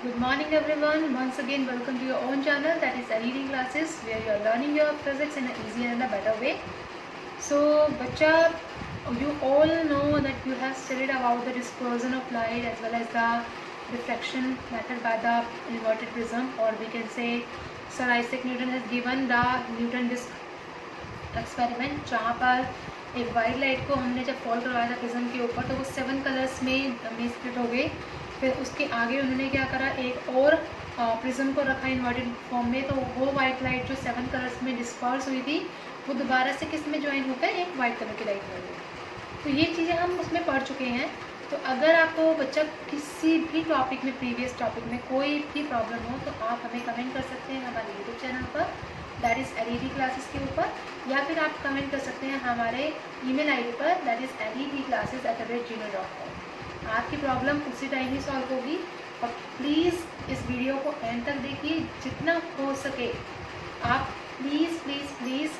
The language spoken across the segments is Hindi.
Good morning everyone. Once again welcome to your own channel, that is LED classes, where you are learning your physics in an easier and a better way. So बच्चा, you all know that you have studied about the dispersion of light as well as the refraction method by the inverted prism, or we can say Sir Isaac Newton has given the Newton disk experiment, जहाँ पर एक वाइट लाइट को हमने जब फॉल करवाया था प्रिज्म के ऊपर तो वो 7 कलर्स में स्प्लिट हो गई। फिर उसके आगे उन्होंने क्या करा, एक और प्रिज्म को रखा इन्वर्टेड फॉर्म में, तो वो वाइट लाइट जो 7 कलर्स में डिस्पर्स हुई थी वो दोबारा से किस में ज्वाइन होकर एक वाइट कलर की लाइट बन गई। तो ये चीज़ें हम उसमें पढ़ चुके हैं। तो अगर आपको बच्चा किसी भी टॉपिक में, प्रीवियस टॉपिक में कोई भी प्रॉब्लम हो तो आप हमें कमेंट कर सकते हैं हमारे यूट्यूब चैनल पर, दैट इज़ LED क्लासेस के ऊपर, या फिर आप कमेंट कर सकते हैं हमारे email ID पर, दैट इज़ ledclasses@gmail.com। आपकी प्रॉब्लम उसी टाइम ही सॉल्व होगी। और प्लीज़ इस वीडियो को एंड तक देखिए, जितना हो सके आप प्लीज़ प्लीज़ प्लीज़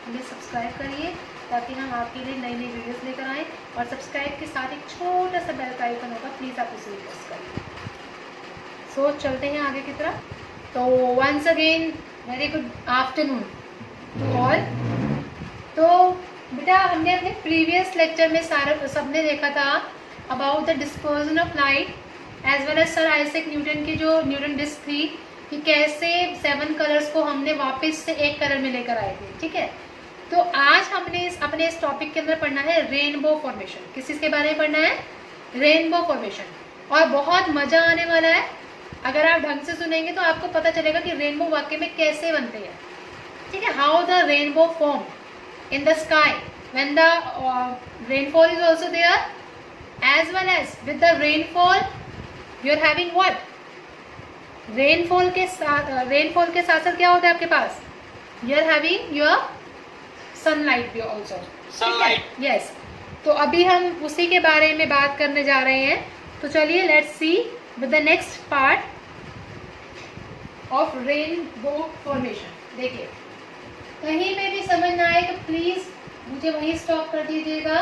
हमें सब्सक्राइब करिए ताकि हम आपके लिए नई नई वीडियोस लेकर आएँ। और सब्सक्राइब के साथ एक छोटा सा बेल का आइकन होगा, प्लीज़ आप उसे प्रेस करिए। सो चलते हैं आगे की तरफ। तो once again very good afternoon to all. तो बेटा, हमने अपने प्रीवियस लेक्चर में सबने देखा था about the dispersion of light as well as sir Isaac Newton की जो न्यूटन डिस्क थी, कि कैसे 7 कलर्स को हमने वापस से एक कलर में लेकर आए थे। ठीक है, तो आज हमने अपने इस टॉपिक के अंदर पढ़ना है रेनबो फॉर्मेशन। किस चीज़ के बारे में पढ़ना है? Rainbow formation. और बहुत मज़ा आने वाला है। अगर आप ढंग से सुनेंगे तो आपको पता चलेगा कि रेनबो वाकई में कैसे बनते हैं। ठीक है, how the rainbow form in the sky when the rainfall is also there, as well as with the rainfall you are having what? Rainfall के साथ साथ क्या होता है आपके पास? you are having your sunlight भी also, sunlight, yes। तो अभी हम उसी के बारे में बात करने जा रहे हैं। तो चलिए let's see with the next part of rainbow formation। देखिए, कहीं में भी समझ ना आए तो प्लीज मुझे वहीं स्टॉप कर दीजिएगा।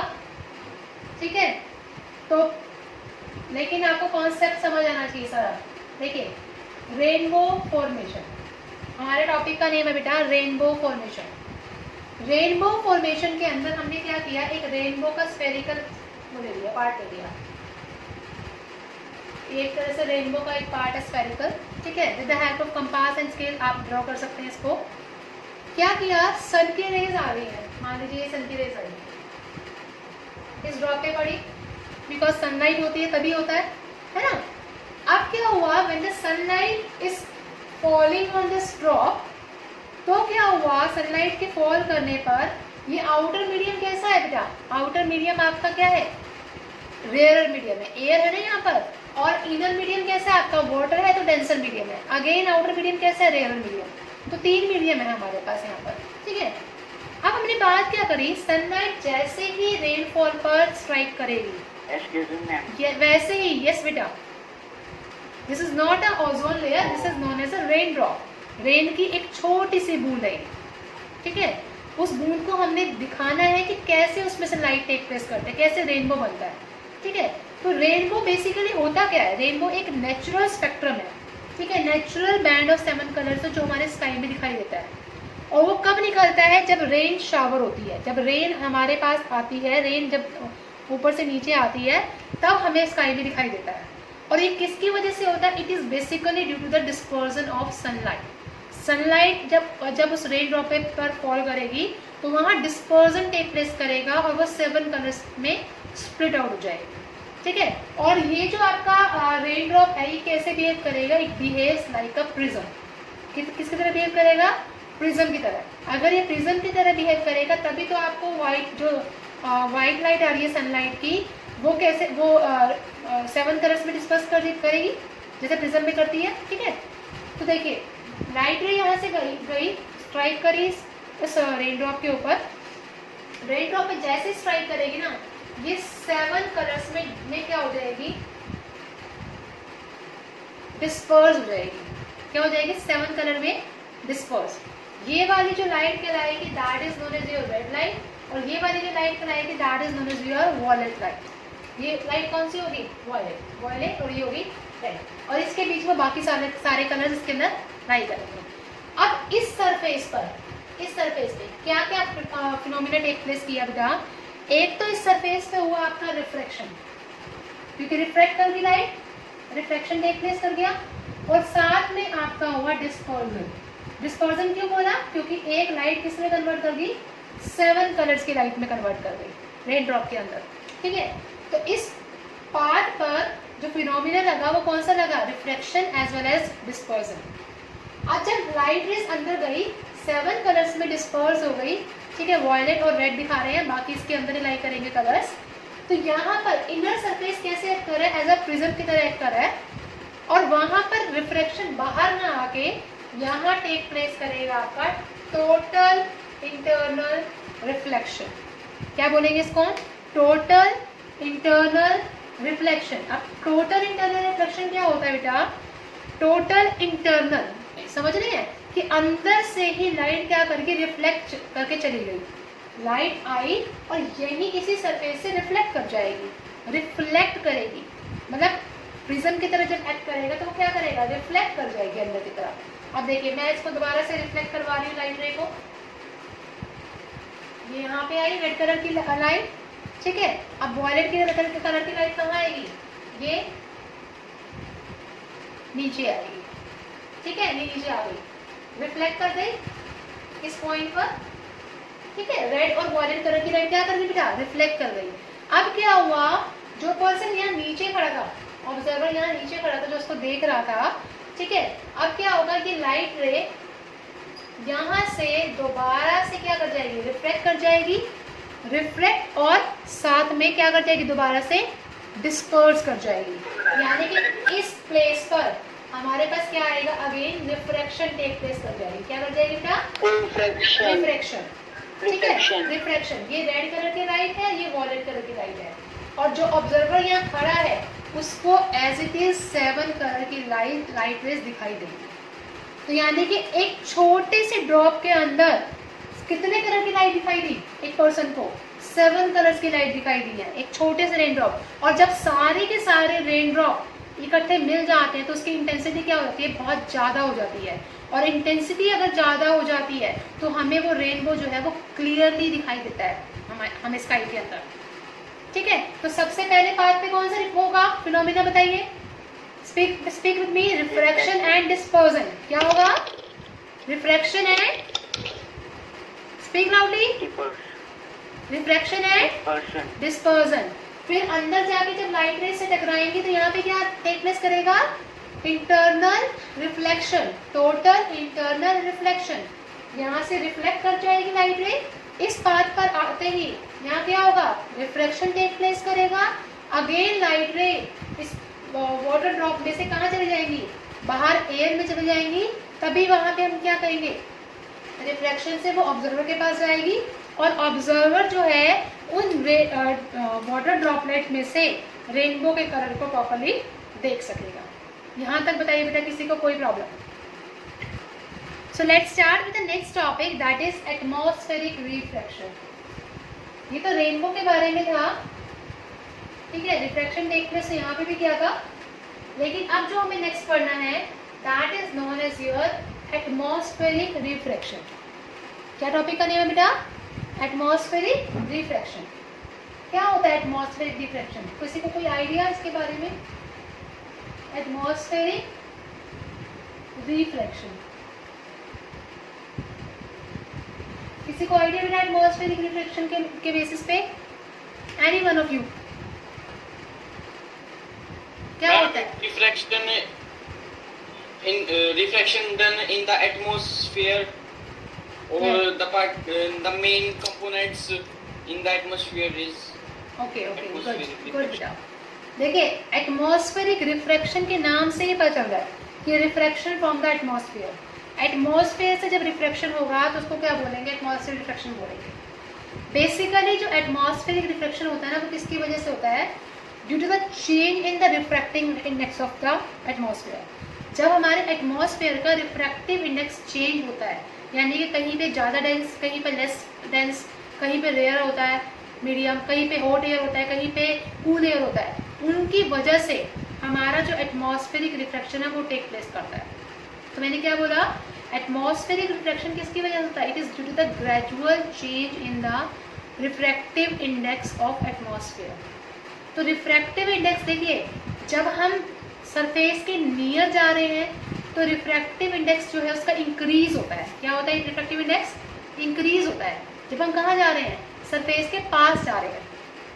ठीक है, तो लेकिन आपको कॉन्सेप्ट समझ आना चाहिए सारा। देखिए, रेनबो फॉर्मेशन हमारे टॉपिक का नेम है बेटा, रेनबो फॉर्मेशन। रेनबो फॉर्मेशन के अंदर हमने क्या किया, एक रेनबो का स्फेरिकल वो ले लिया, पार्ट ले लिया। एक तरह से रेनबो का एक पार्ट है स्फेरिकल। ठीक है, with the help of compass and scale आप ड्रॉ कर सकते हैं इसको। क्या किया, सन की रेज आ रही है, मान लीजिए ये सन की रेज आई, इस ड्रॉप पे पड़ी, बिकॉज सनलाइट होती है तभी होता है ना। अब क्या हुआ, when the sunlight is falling on this drop, तो क्या हुआ, सनलाइट के फॉल करने पर ये आउटर मीडियम कैसा है बेटा? आउटर मीडियम आपका क्या है? रेयर मीडियम है, एयर है ना यहाँ पर। और इनर मीडियम कैसा है आपका? वाटर है, तो डेंसर मीडियम है। अगेन आउटर मीडियम कैसा है? Rare medium. तो 3 मीडियम है हमारे पास यहाँ पर। ठीक है, अब हमने बात क्या करी, सनलाइट जैसे ही रेनफॉल पर स्ट्राइक करेगी, वैसे ही, यस बेटा, this is not a ozone layer, this is known as a rain drop. Rain की एक छोटी सी बूंद है। ठीक है, उस बूंद को हमने दिखाना है कि कैसे उसमें से लाइट टेक प्लेस करते हैं, कैसे रेनबो बनता है। ठीक है, तो रेनबो बेसिकली होता क्या है? रेनबो एक नेचुरल स्पेक्ट्रम है। ठीक है, नेचुरल बैंड ऑफ 7 कलर्स जो हमारे स्काई में दिखाई देता है। और वो कब निकलता है? जब रेन शावर होती है, जब रेन हमारे पास आती है, रेन जब ऊपर से नीचे आती है तब हमें स्काई में दिखाई देता है। और ये किसकी वजह से होता है? It is basically due to the dispersion of sunlight. Sunlight जब उस रेन ड्रॉप पर फॉल करेगी तो वहाँ डिस्पर्जन टेक प्लेस करेगा और वो 7 कलर्स में स्प्लिट आउट हो जाएगी। ठीक है, और ये जो आपका रेन ड्रॉप है ये कैसे बिहेव करेगा? It behaves like a prism. किसकी तरह बिहेव करेगा? प्रिज्म की तरह। अगर ये प्रिज्म की तरह बिहेव करेगा तभी तो आपको वाइट लाइट आ रही है सनलाइट की, वो कैसे, वो 7 कलर्स में डिस्पर्स करेगी जैसे प्रिज्म में करती है। ठीक है, तो देखिए, लाइट रे यहाँ से गई स्ट्राइक करी इस रेन ड्रॉप के ऊपर। रेन ड्रॉप में जैसे स्ट्राइक करेगी ना, ये 7 कलर्स में क्या हो जाएगी? डिस्पर्स हो जाएगी। क्या हो जाएगी? 7 कलर में डिस्पर्स। ये वाली जो लाइट कहलाएगी that is known as your red light, और ये वाली जो लाइट कहलाएगी that is known as your violet light. ये लाइट कौन सी होगी? वॉयलेट। और ये होगी रेड, और इसके बीच में बाकी सारे कलर्स इसके अंदर लाई करेंगे। अब इस सरफेस पे क्या क्या फिनोमिना टेक प्लेस किया बेटा? एक तो इस सरफेस पे हुआ आपका रिफ्रैक्शन, क्योंकि रिफ्रैक्ट कर दी लाइट, रिफ्रैक्शन टेक प्लेस कर गया, और साथ में आपका हुआ डिस्पर्जन। डिस्पर्जन क्यों बोला? क्योंकि एक लाइट किस में कन्वर्ट कर गई? 7 कलर्स की लाइट में कन्वर्ट कर गई रेन ड्रॉप के अंदर, ठीक है। तो इस पार्ट पर जो फिनोमिना लगा वो कौन सा लगा? Refraction as well as dispersion. अब जब लाइट रेज अंदर गई, 7 कलर्स में डिस्पर्स हो गई, ठीक है, वॉयलेट और रेड दिखा रहे हैं, बाकी इसके अंदर ही लाई करेंगे कलर्स। तो यहाँ पर इनर सरफेस कैसे एक्ट कर रहा है? एज अ प्रिज्म की तरह एक्ट कर रहा है, और वहां पर रिफ्रैक्शन बाहर ना आके यहाँ टेक प्लेस करेगा आपका टोटल इंटरनल रिफ्लेक्शन। क्या बोलेंगे इसको? Total internal reflection. अब टोटल इंटरनल रिफ्लेक्शन क्या होता है बेटा? टोटल इंटरनल, समझ रहे हैं कि अंदर से ही लाइट क्या करके रिफ्लेक्ट करके चली गई, लाइट आई और यही इसी सरफेस से रिफ्लेक्ट कर जाएगी, रिफ्लेक्ट करेगी, मतलब प्रिज्म की तरह जब एक्ट करेगा तो वो क्या करेगा? रिफ्लेक्ट कर जाएगी अंदर की तरफ। अब देखिए मैं इसको दोबारा से रिफ्लेक्ट करवा रही हूँ लाइट रे को, ये यहाँ पे आई रेड कलर की लाइट, ठीक है। अब वॉयलेट की कलर की लाइट कहाँ आएगी? ये नीचे आएगी, ठीक है, नीचे आ गई, रिफ्लेक्ट कर गई इस पॉइंट पर, ठीक है। रेड और वॉयलेट कलर की लाइट क्या कर गई बेटा? रिफ्लेक्ट कर गई। अब क्या हुआ? जो पर्सन यहाँ नीचे खड़ा था, ऑब्जर्वर यहाँ नीचे खड़ा था जो उसको देख रहा था, ठीक है, अब क्या होगा कि लाइट रे यहाँ से दोबारा से क्या कर जाएगी? रिफ्लेक्ट कर जाएगी, रिफ्लेक्ट और साथ में क्या कर जाएगी? दोबारा से डिस्पर्स कर जाएगी। यानी कि इस प्लेस पर हमारे पास क्या आएगा? अगेन रिफ्रैक्शन टेक प्लेस कर जाएगी। क्या कर जाएगी बेटा? रिफ्रैक्शन, ठीक है, रिफ्रैक्शन। ये रेड कलर की लाइट है, ये वॉयलेट कलर की लाइट है, और जो ऑब्जर्वर यहाँ खड़ा है उसको एज इट इज 7 कलर की लाइट रेज दिखाई देगी। तो यानी कि एक छोटे से ड्रॉप के अंदर कितने कलर की लाइट दिखाई दी? एक पर्सन को 7 कलर्स की लाइट दिखाई दी है, एक छोटे से रेन ड्रॉप। और जब सारे के सारे रेन ड्रॉप इकट्ठे मिल जाते हैं तो उसकी इंटेंसिटी क्या होती है? बहुत ज़्यादा हो जाती है, और इंटेंसिटी अगर ज़्यादा हो जाती है तो हमें वो रेनबो जो है वो क्लियरली दिखाई देता है हमें स्काई के अंदर, ठीक है। तो सबसे पहले पार्ट पे कौन सा होगा फिनोमिना बताइए? Speak with me. Refraction and dispersion. क्या होगा? Refraction and, speak loudly, refraction and dispersion. फिर अंदर जाके जब लाइट रेज से टकराएंगी तो यहाँ पे क्या टेक प्लेस करेगा? Internal reflection, total internal reflection. यहाँ से रिफ्लेक्ट कर जाएगी लाइट रे, इस पाथ पर आते ही यहाँ क्या होगा? रिफ्रैक्शन टेक प्लेस करेगा, अगेन लाइट रे इस वाटर ड्रॉप में से कहाँ चली जाएंगी? बाहर एयर में चली जाएंगी, तभी वहां पे हम क्या करेंगे? रिफ्रैक्शन से वो ऑब्जर्वर के पास जाएगी, और ऑब्जर्वर जो है उन वाटर ड्रॉपलेट में से रेनबो के कलर को प्रॉपर्ली देख सकेगा। यहाँ तक बताइए बेटा, किसी को कोई problem? So let's start with the next topic, that is atmospheric refraction. ये तो रेनबो के बारे में था, ठीक है, रिफ्रैक्शन टेक प्लेस यहाँ पे भी किया था, लेकिन अब जो हमें नेक्स्ट पढ़ना है that is known as your atmospheric refraction. क्या टॉपिक का नेम है बेटा? Atmospheric refraction. क्या होता है एटमॉस्फेरिक रिफ्रैक्शन? किसी को कोई आइडिया इसके बारे में? एटमॉस्फेरिक रिफ्रैक्शन, किसी को आइडिया बेटा एटमॉस्फेरिक रिफ्रैक्शन के बेसिस पे? Any one of you? क्या होता है? Refraction done in the atmosphere, or the main components in the atmosphere is okay, good बेटा। देखिए एटमॉस्फेरिक रिफ्रैक्शन के नाम से ही पता चल रहा है कि refraction from the atmosphere. Atmosphere से जब रिफ्रैक्शन होगा तो उसको क्या बोलेंगे? एटमॉस्फेरिक रिफ्रैक्शन बोलेंगे। बेसिकली जो एटमॉस्फेरिक रिफ्रैक्शन होता है ना, वो किसकी वजह से होता है? Due to the change in the refracting index of the atmosphere. जब हमारे एटमॉस्फेयर का रिफ्रैक्टिव इंडेक्स चेंज होता है, यानी कि कहीं पे ज़्यादा डेंस, कहीं पे लेस डेंस, कहीं पे रेयर होता है, मीडियम, कहीं पे हॉट एयर होता है, कहीं पे कूल एयर होता है, उनकी वजह से हमारा जो एटमॉस्फेरिक रिफ्रैक्शन है वो टेक प्लेस करता है। तो मैंने क्या बोला, एटमॉस्फेरिक रिफ्रैक्शन किसकी वजह से होता है? It is due to the gradual change in the refractive index of atmosphere. तो रिफ्रैक्टिव इंडेक्स देखिए, जब हम सरफेस के नियर जा रहे हैं तो रिफ्रैक्टिव इंडेक्स जो है उसका इंक्रीज होता है। क्या होता है? रिफ्रैक्टिव इंडेक्स इंक्रीज होता है जब हम कहाँ जा रहे हैं? सरफेस के पास जा रहे हैं।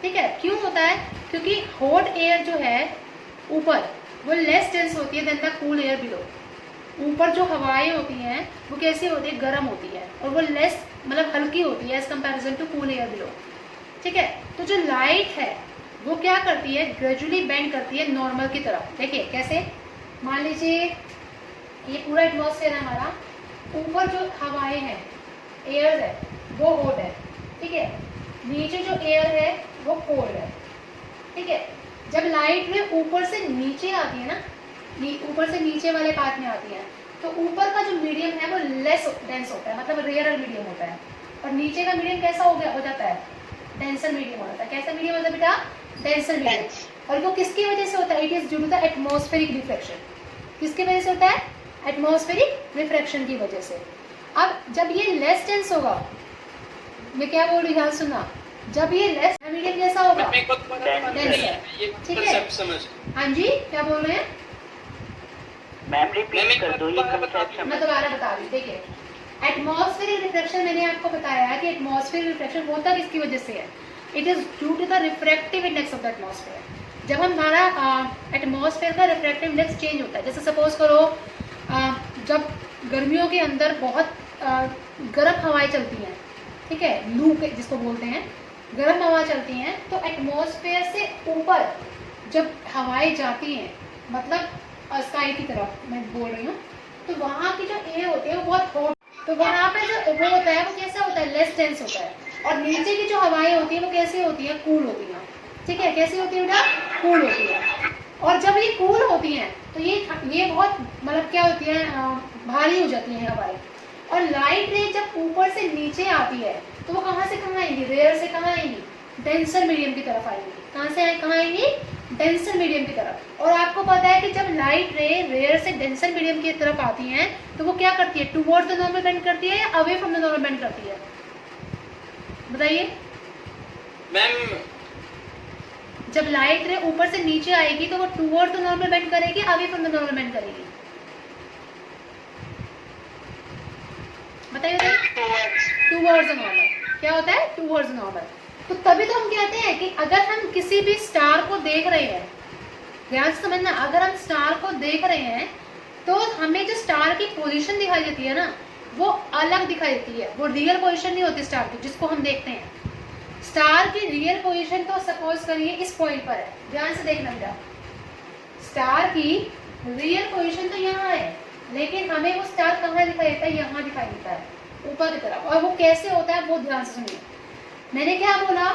ठीक है, क्यों होता है? क्योंकि हॉट एयर जो है ऊपर वो लेस डेंस होती है then the cool air below. ऊपर जो हवाएं होती हैं वो कैसी होती है? गर्म होती है, और वो लेस मतलब हल्की होती है as comparison to cool air below. ठीक है, तो जो लाइट है वो क्या करती है? ग्रेजुअली बेंड करती है नॉर्मल की तरफ। देखिए कैसे, मान लीजिए ये पूरा एटमॉस्फेयर है हमारा, ऊपर जो हवाएं हैं, एयर है, वो हॉट है। ठीक है, नीचे जो एयर है वो कोल्ड है। ठीक है, जब लाइट रे ऊपर से नीचे आती है ना, ऊपर से नीचे वाले पार्ट में आती है, तो ऊपर का जो मीडियम है वो लेस डेंस होता है, मतलब रेयर मीडियम होता है, और नीचे का मीडियम कैसा हो जाता है? डेंसर मीडियम हो जाता है। कैसा मीडियम होता है बेटा? Denser medium. और वो किसकी वजह से होता है? It is due to the atmospheric refraction. किसकी वजह से होता है? एटमॉस्फेरिक रिफ्रैक्शन की वजह से। अब जब ये लेस डेंस होगा, मैं क्या बोल रही हूँ सुनना, जब ये लेस मीडियम कैसा होगा? ठीक है, हाँ जी क्या बोल रहे हैं? मैम रिपीट कर दो ये कंसेप्ट। मैं दोबारा बता रही हूँ। देखिए, एटमॉस्फेरिक रिफ्रैक्शन मैंने आपको बताया है कि एटमॉस्फेरिक रिफ्रैक्शन होता किसकी वजह से है? It is due to the refractive index of the atmosphere. जब हमारा एटमॉस्फेयर का रिफ्रैक्टिव इंडेक्स चेंज होता है, जैसे सपोज करो जब गर्मियों के अंदर बहुत गर्म हवाएं चलती हैं, ठीक है, लू जिसको बोलते हैं, गर्म हवा चलती हैं, तो एटमॉस्फेयर से ऊपर जब हवाएं जाती हैं, मतलब स्काई की तरफ मैं बोल रही हूँ, तो वहाँ की जो एयर होती है वो बहुत हॉट, तो वहाँ पे जो वो होता है वो कैसा होता है? लेस डेंस होता है। और नीचे की जो हवाएं होती है वो कैसी होती है? कूल होती हैं। ठीक है, कैसी होती है बेटा? कूल होती है। और जब ये कूल होती हैं तो ये बहुत मतलब क्या होती है? भारी हो जाती हैं हवाएं। और लाइट रे जब ऊपर से नीचे आती है तो वो कहाँ से कहाँ आएंगी? रेयर से कहाँ आएंगी? डेंसर मीडियम की तरफ आएंगी। कहाँ से कहाँ आएंगी? डेंसर मीडियम की तरफ। और आपको पता है कि जब लाइट रे रेयर से डेंसर मीडियम की तरफ आती हैं तो वो क्या करती है? टुवर्ड्स द नॉर्मल बेंड करती है या away from the normal bend करती है? बताइए मैम। जब लाइट रे ऊपर से नीचे आएगी तो वो टुवर्ड्स द नॉर्मल बेंड करेगी, away from the normal bend करेगी? बताइए टुवर्ड्स द नॉर्मल। क्या होता है? Towards the normal. तो तभी तो हम कहते हैं कि अगर हम किसी भी स्टार को देख रहे हैं, ध्यान से समझना, अगर हम स्टार को देख रहे हैं तो हमें जो स्टार की पोजीशन दिखाई देती है ना, वो अलग दिखाई देती है। वो रियल पोजीशन नहीं होती स्टार की जिसको हम देखते हैं। स्टार की रियल पोजीशन तो सपोज करिए इस पॉइंट पर है, ध्यान से देखना बेटा, स्टार की रियल पोजीशन तो यहाँ है, लेकिन हमें वो स्टार कहाँ दिखाई देता है? यहाँ दिखाई देता है, ऊपर की तरफ। और वो कैसे होता है वो ध्यान से सुनिए। मैंने क्या बोला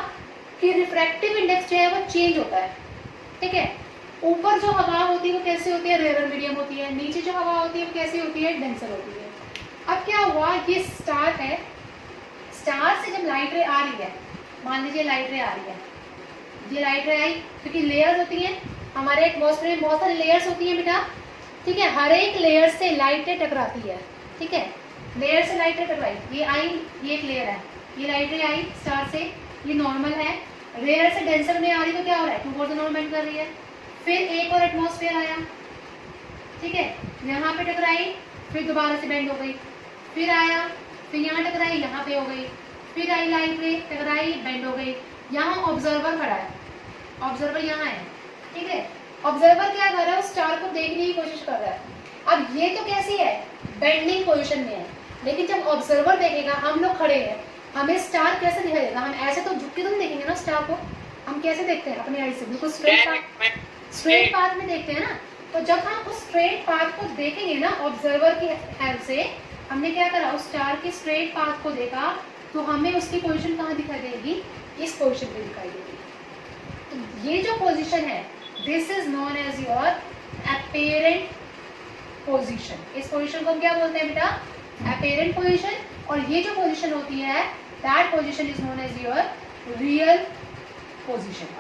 कि रिफ्रैक्टिव इंडेक्स जो है वो चेंज होता है। ठीक है, ऊपर जो हवा होती है वो कैसी होती है? रेयर मीडियम होती है। नीचे जो हवा होती है वो कैसी होती है? डेंसर होती है। अब क्या हुआ, ये स्टार है, स्टार से जब लाइट रे आ रही है, मान लीजिए लाइट रे आ रही है, ये लाइट रे आई, क्योंकि लेयर्स होती हैं हमारे एटमॉस्फेयर में, बहुत सारी लेयर्स होती हैं बेटा। ठीक है, हर एक लेयर से लाइट रे टकराती है। ठीक है, लेयर से लाइट रे टकराई, ये आई, ये एक लेयर है, ये लाइट रे आई स्टार से, ये नॉर्मल है, रेयर से डेंसर में आ रही तो क्या हो रहा है? टुवर्ड्स द नॉर्मल बेंड कर रही है। फिर एक और एटमॉस्फेयर आया, ठीक है, यहाँ पे टकराई, फिर दोबारा से बेंड हो गई, फिर आया, फिर यहाँ टकराई, यहाँ पे हो गई, फिर आई लाइट रे, टकराई, बेंड हो गई। यहाँ ऑब्जर्वर खड़ा है, ऑब्जर्वर यहाँ है। ठीक है, ऑब्जर्वर क्या कर रहा है? उस स्टार को देखने की कोशिश कर रहा है। अब ये तो कैसी है? बेंडिंग पोजीशन में है, लेकिन जब ऑब्जर्वर देखेगा, हम लोग खड़े हैं, हमें स्टार कैसे दिखाई देगा? हम ऐसे तो झुक के तो नहीं देखेंगे ना स्टार को, हम कैसे देखते हैं? अपनी आई से बिल्कुल स्ट्रेट पाथ में देखते हैं ना। तो जब हम उस स्ट्रेट पाथ को देखेंगे ना ऑब्जर्वर की हेल्प से, हमने क्या करा? उस स्टार के स्ट्रेट पाथ को देखा, तो हमें उसकी पोजीशन कहाँ दिखाई देगी? इस पोजीशन पे दिखाई देगी। तो ये जो पोजीशन है, this is known as your apparent position. इस पोजीशन को हम क्या बोलते हैं बेटा? Apparent position. और ये जो पोजीशन होती है, that position is known as your real position.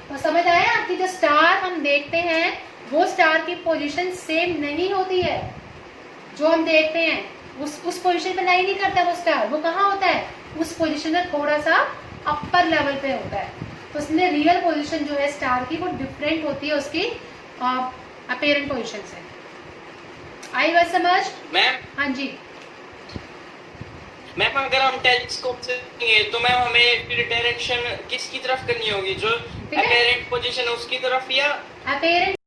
तो और समझ आया आपकी, जो स्टार हम देखते हैं वो स्टार की पोजीशन सेम नहीं होती है। जो हम देखते हैं उस पोजीशन पे लाई नहीं करता वो स्टार, वो कहाँ होता है, उस पोजीशन में थोड़ा सा अपर लेवल पे होता है। तो इसलिए रियल पोजीशन जो है स्टार की वो डिफरेंट होती है उसकी अपेरेंट पोजीशन से। आई बात समझ मैम? हाँ जी। मैम अगर हम टेलीस्कोप से देखेंगे तो मैम हमें फिर डायरेक्शन किसकी तरफ करनी होगी, जो ठीक है। अपेरेंट पोजीशन उसकी तरफ या अपेरेंट